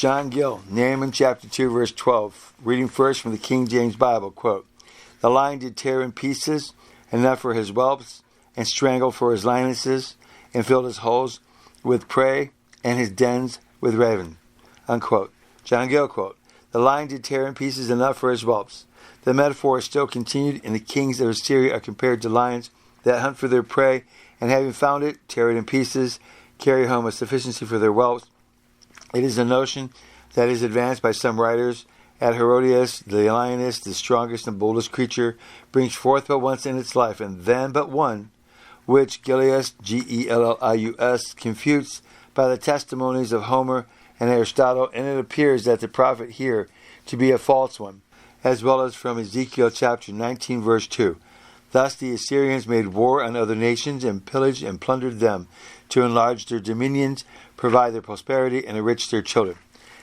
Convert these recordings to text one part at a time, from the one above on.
John Gill, Nahum chapter 2, verse 12. Reading first from the King James Bible, quote, "The lion did tear in pieces enough for his whelps, and strangled for his lionesses, and filled his holes with prey, and his dens with raven." Unquote. John Gill, quote, "The lion did tear in pieces enough for his whelps." The metaphor is still continued, and the kings of Assyria are compared to lions that hunt for their prey, and having found it, tear it in pieces, carry home a sufficiency for their whelps. It is a notion that is advanced by some writers. At Herodias, the lioness, the strongest and boldest creature, brings forth but once in its life, and then but one, which Gillius, Gellius, confutes by the testimonies of Homer and Aristotle, and it appears that the prophet here to be a false one, as well as from Ezekiel chapter 19, verse 2. Thus the Assyrians made war on other nations and pillaged and plundered them to enlarge their dominions, provide their prosperity, and enrich their children.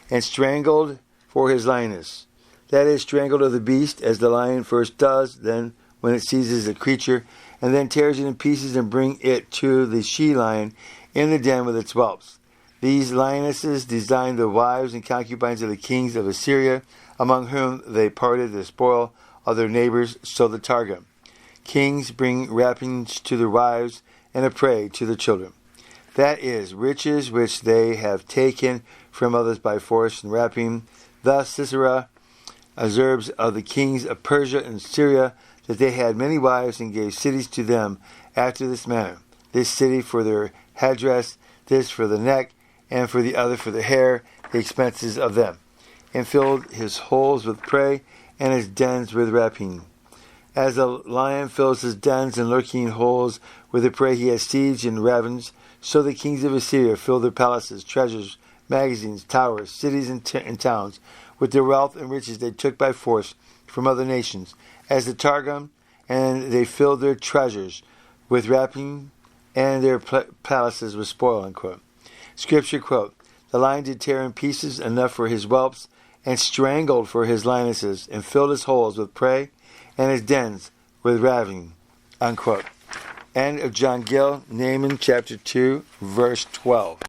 And strangled for his lioness. That is, strangled of the beast, as the lion first does, then when it seizes a creature, and then tears it in pieces and bring it to the she-lion in the den with its whelps. These lionesses designed the wives and concubines of the kings of Assyria, among whom they parted the spoil of their neighbors, so the Targum. Kings bring wrappings to their wives, and a prey to the children. That is, riches which they have taken from others by force and rapine. Thus Sisera observes of the kings of Persia and Syria that they had many wives and gave cities to them after this manner. This city for their headdress, this for the neck, and for the other for the hair, the expenses of them. And filled his holes with prey, and his dens with rapine. As a lion fills his dens and lurking holes with the prey he has seized and ravens, so the kings of Assyria fill their palaces, treasures, magazines, towers, cities, and towns with their wealth and riches they took by force from other nations, as the Targum, and they filled their treasures with rapine, and their palaces with spoil. Unquote. Scripture, quote, "The lion did tear in pieces enough for his whelps, and strangled for his lionesses, and filled his holes with prey, and his dens with ravine." Unquote. End of John Gill, Nahum chapter 2, verse 12.